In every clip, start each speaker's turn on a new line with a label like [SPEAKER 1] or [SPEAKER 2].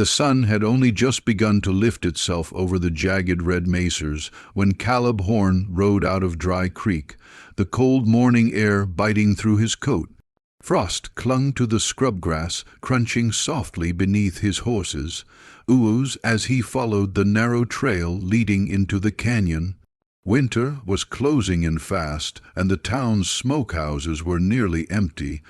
[SPEAKER 1] The sun had only just begun to lift itself over the jagged red mesas when Caleb Horn rode out of Dry Creek, the cold morning air biting through his coat. Frost clung to the scrub grass, crunching softly beneath his horses' oohs as he followed the narrow trail leading into the canyon. Winter was closing in fast, and the town's smokehouses were nearly empty.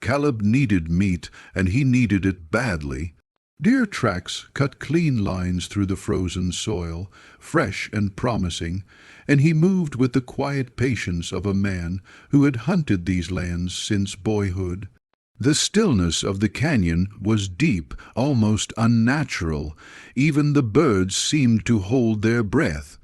[SPEAKER 1] Caleb needed meat, and he needed it badly. Deer tracks cut clean lines through the frozen soil, fresh and promising, and he moved with the quiet patience of a man who had hunted these lands since boyhood. The stillness of the canyon was deep, almost unnatural. Even the birds seemed to hold their breath.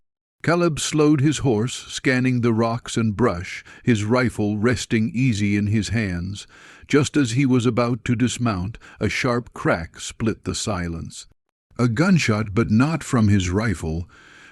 [SPEAKER 1] Caleb slowed his horse, scanning the rocks and brush, his rifle resting easy in his hands. Just as he was about to dismount, a sharp crack split the silence. A gunshot, but not from his rifle.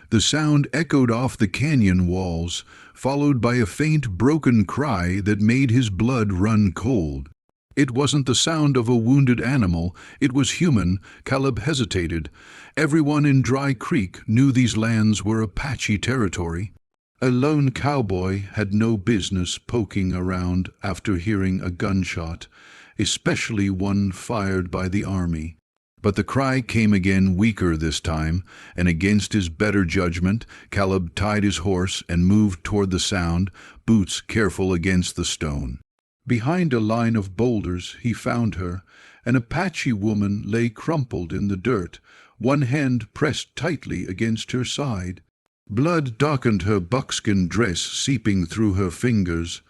[SPEAKER 1] The sound echoed off the canyon walls, followed by a faint, broken cry that made his blood run cold. It wasn't the sound of a wounded animal, it was human. Caleb hesitated. Everyone in Dry Creek knew these lands were Apache territory. A lone cowboy had no business poking around after hearing a gunshot, especially one fired by the army. But the cry came again, weaker this time, and against his better judgment, Caleb tied his horse and moved toward the sound, boots careful against the stone. Behind a line of boulders he found her. An Apache woman lay crumpled in the dirt, one hand pressed tightly against her side. Blood darkened her buckskin dress, seeping through her fingers.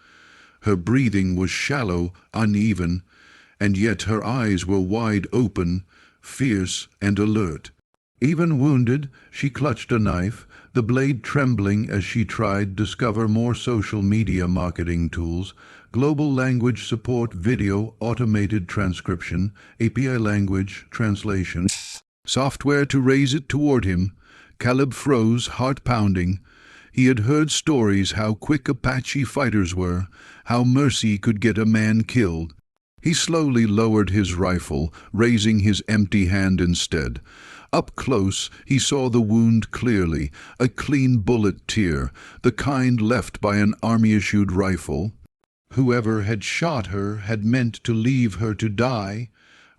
[SPEAKER 1] Her breathing was shallow, uneven, and yet her eyes were wide open, fierce and alert. Even wounded, she clutched a knife, the blade trembling as she tried to discover more social media marketing tools, global language support, video, automated transcription, API language translation, software to raise it toward him. Caleb froze, heart pounding. He had heard stories how quick Apache fighters were, how mercy could get a man killed. He slowly lowered his rifle, raising his empty hand instead. Up close, he saw the wound clearly, a clean bullet tear, the kind left by an army-issued rifle. Whoever had shot her had meant to leave her to die.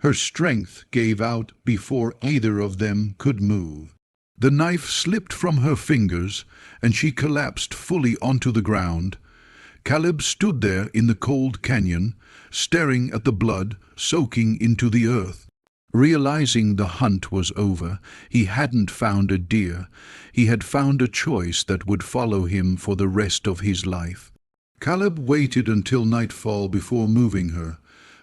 [SPEAKER 1] Her strength gave out before either of them could move. The knife slipped from her fingers, and she collapsed fully onto the ground. Caleb stood there in the cold canyon, staring at the blood soaking into the earth. Realizing the hunt was over, he hadn't found a deer. He had found a choice that would follow him for the rest of his life. Caleb waited until nightfall before moving her.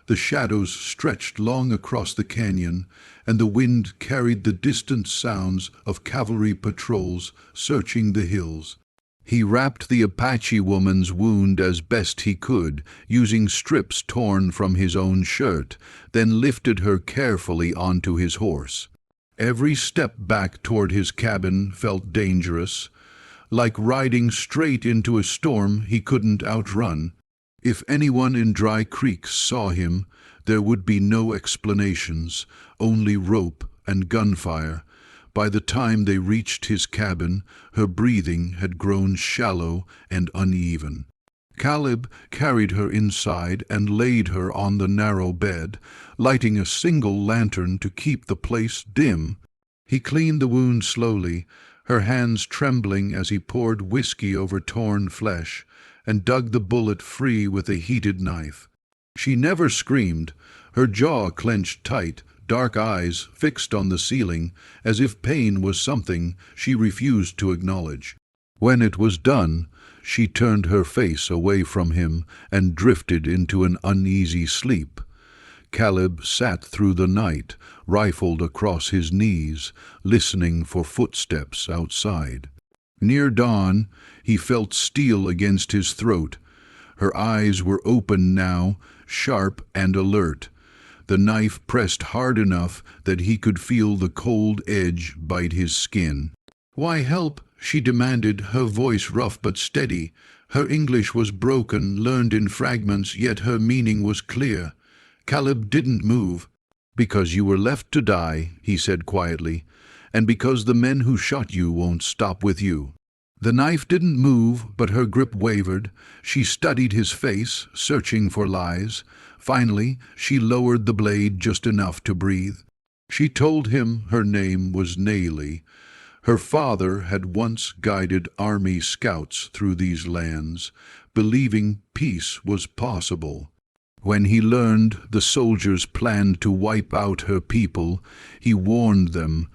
[SPEAKER 1] The shadows stretched long across the canyon, and the wind carried the distant sounds of cavalry patrols searching the hills. He wrapped the Apache woman's wound as best he could, using strips torn from his own shirt, then lifted her carefully onto his horse. Every step back toward his cabin felt dangerous, like riding straight into a storm he couldn't outrun. If anyone in Dry Creek saw him, there would be no explanations, only rope and gunfire. By the time they reached his cabin, her breathing had grown shallow and uneven. Caleb carried her inside and laid her on the narrow bed, lighting a single lantern to keep the place dim. He cleaned the wound slowly, her hands trembling as he poured whiskey over torn flesh, and dug the bullet free with a heated knife. She never screamed, her jaw clenched tight, dark eyes fixed on the ceiling, as if pain was something she refused to acknowledge. When it was done, she turned her face away from him and drifted into an uneasy sleep. Caleb sat through the night, rifled across his knees, listening for footsteps outside. Near dawn, he felt steel against his throat. Her eyes were open now, sharp and alert. The knife pressed hard enough that he could feel the cold edge bite his skin. "Why help?" she demanded, her voice rough but steady. Her English was broken, learned in fragments, yet her meaning was clear. Caleb didn't move. "Because you were left to die," he said quietly, "and because the men who shot you won't stop with you." The knife didn't move, but her grip wavered. She studied his face, searching for lies. Finally, she lowered the blade just enough to breathe. She told him her name was Naelli. Her father had once guided army scouts through these lands, believing peace was possible. When he learned the soldiers planned to wipe out her people, he warned them.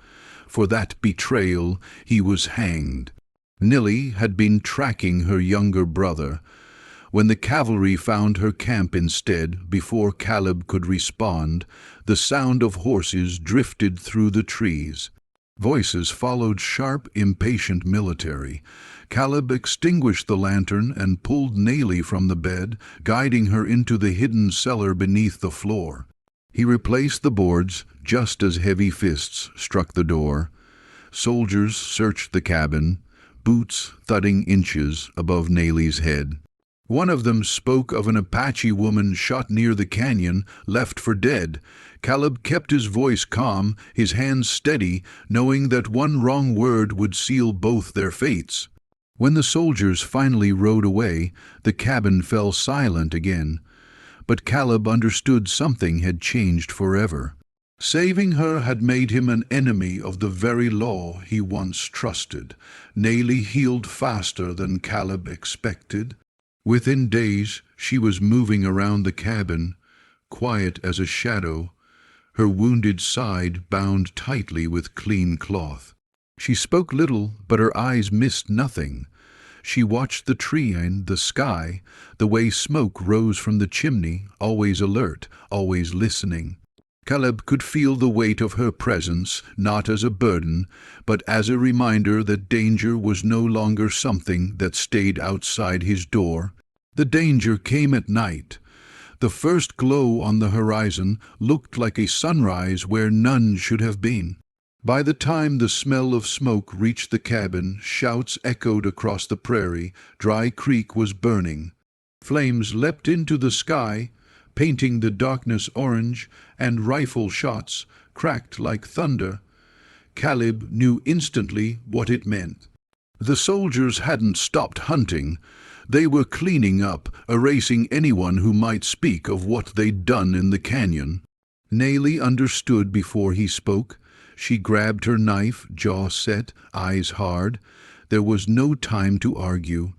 [SPEAKER 1] For that betrayal, he was hanged. Naelli had been tracking her younger brother. When the cavalry found her camp instead, before Caleb could respond, the sound of horses drifted through the trees. Voices followed sharp, impatient military. Caleb extinguished the lantern and pulled Naelli from the bed, guiding her into the hidden cellar beneath the floor. He replaced the boards just as heavy fists struck the door. Soldiers searched the cabin, boots thudding inches above Naelli's head. One of them spoke of an Apache woman shot near the canyon, left for dead. Caleb kept his voice calm, his hands steady, knowing that one wrong word would seal both their fates. When the soldiers finally rode away, the cabin fell silent again. But Caleb understood something had changed forever. Saving her had made him an enemy of the very law he once trusted. Naelli healed faster than Caleb expected. Within days, she was moving around the cabin, quiet as a shadow, her wounded side bound tightly with clean cloth. She spoke little, but her eyes missed nothing. She watched the tree and the sky, the way smoke rose from the chimney, always alert, always listening. Caleb could feel the weight of her presence, not as a burden, but as a reminder that danger was no longer something that stayed outside his door. The danger came at night. The first glow on the horizon looked like a sunrise where none should have been. By the time the smell of smoke reached the cabin, shouts echoed across the prairie. Dry Creek was burning. Flames leapt into the sky, painting the darkness orange, and rifle shots cracked like thunder. Caleb knew instantly what it meant. The soldiers hadn't stopped hunting. They were cleaning up, erasing anyone who might speak of what they'd done in the canyon. Naelli understood before he spoke. She grabbed her knife, jaw set, eyes hard. There was no time to argue.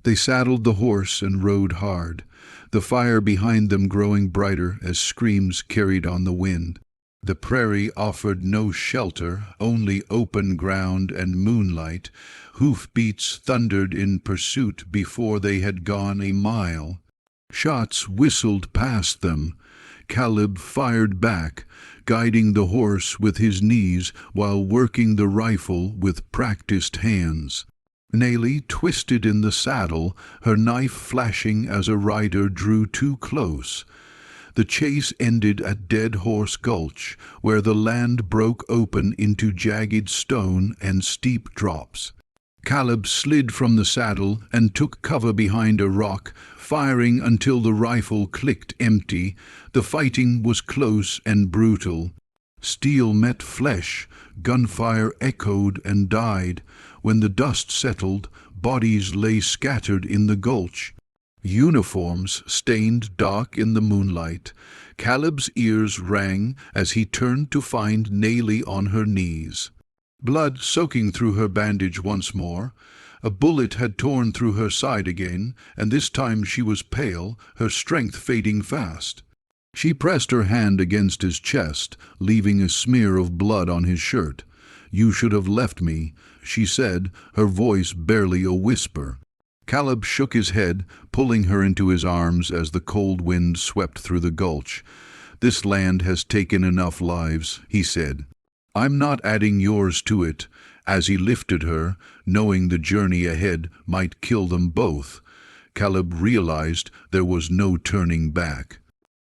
[SPEAKER 1] They saddled the horse and rode hard, the fire behind them growing brighter as screams carried on the wind. The prairie offered no shelter, only open ground and moonlight. Hoofbeats thundered in pursuit before they had gone a mile. Shots whistled past them. Caleb fired back, guiding the horse with his knees while working the rifle with practiced hands. Naelli twisted in the saddle, her knife flashing as a rider drew too close. The chase ended at Dead Horse Gulch, where the land broke open into jagged stone and steep drops. Caleb slid from the saddle and took cover behind a rock, firing until the rifle clicked empty. The fighting was close and brutal. Steel met flesh, gunfire echoed and died. When the dust settled, bodies lay scattered in the gulch. Uniforms stained dark in the moonlight. Caleb's ears rang as he turned to find Naelli on her knees. Blood soaking through her bandage once more. A bullet had torn through her side again, and this time she was pale, her strength fading fast. She pressed her hand against his chest, leaving a smear of blood on his shirt. "You should have left me," she said, her voice barely a whisper. Caleb shook his head, pulling her into his arms as the cold wind swept through the gulch. "This land has taken enough lives," he said. "I'm not adding yours to it," as he lifted her, knowing the journey ahead might kill them both. Caleb realized there was no turning back.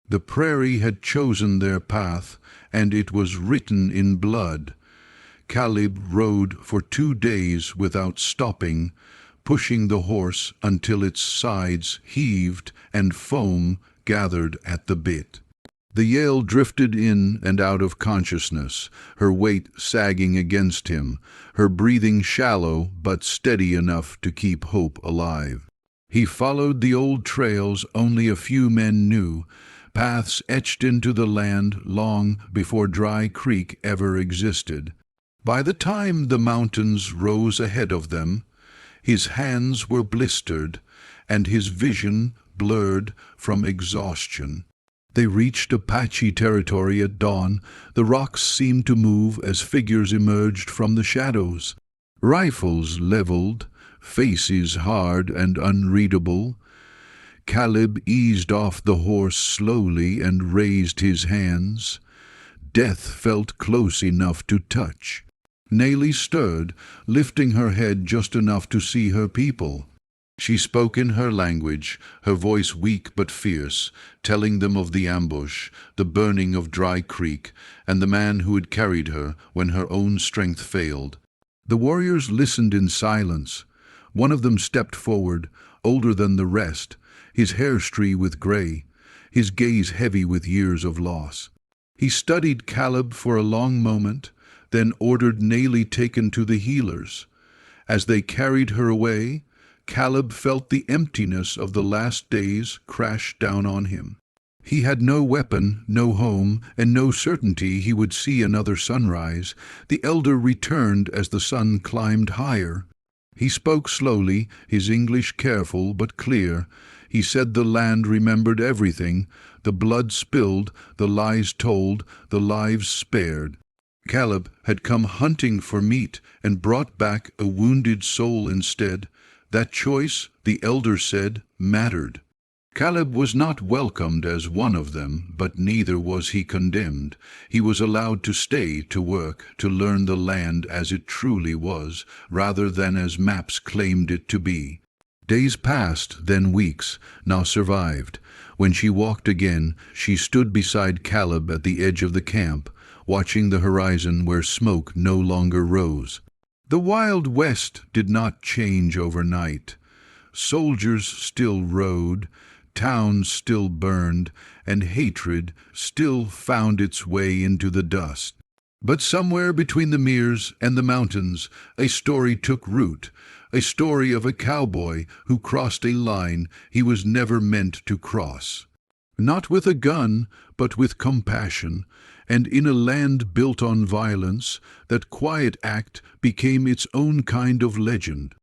[SPEAKER 1] The prairie had chosen their path, and it was written in blood. Caleb rode for 2 days without stopping, pushing the horse until its sides heaved and foam gathered at the bit. The Yale drifted in and out of consciousness, her weight sagging against him, her breathing shallow but steady enough to keep hope alive. He followed the old trails only a few men knew, paths etched into the land long before Dry Creek ever existed. By the time the mountains rose ahead of them, his hands were blistered and his vision blurred from exhaustion. They reached Apache territory at dawn. The rocks seemed to move as figures emerged from the shadows. Rifles leveled, faces hard and unreadable. Caleb eased off the horse slowly and raised his hands. Death felt close enough to touch. Naelli stirred, lifting her head just enough to see her people. She spoke in her language, her voice weak but fierce, telling them of the ambush, the burning of Dry Creek, and the man who had carried her when her own strength failed. The warriors listened in silence. One of them stepped forward, older than the rest, his hair streaked with gray, his gaze heavy with years of loss. He studied Caleb for a long moment, then ordered Naelli taken to the healers. As they carried her away, Caleb felt the emptiness of the last days crash down on him. He had no weapon, no home, and no certainty he would see another sunrise. The elder returned as the sun climbed higher. He spoke slowly, his English careful but clear. He said the land remembered everything, the blood spilled, the lies told, the lives spared. Caleb had come hunting for meat and brought back a wounded soul instead. That choice, the elder said, mattered. Caleb was not welcomed as one of them, but neither was he condemned. He was allowed to stay, to work, to learn the land as it truly was, rather than as maps claimed it to be. Days passed, then weeks, now survived. When she walked again, she stood beside Caleb at the edge of the camp, watching the horizon where smoke no longer rose. The Wild West did not change overnight. Soldiers still rode, towns still burned, and hatred still found its way into the dust. But somewhere between the Meres and the mountains, a story took root, a story of a cowboy who crossed a line he was never meant to cross. Not with a gun, but with compassion, and in a land built on violence, that quiet act became its own kind of legend.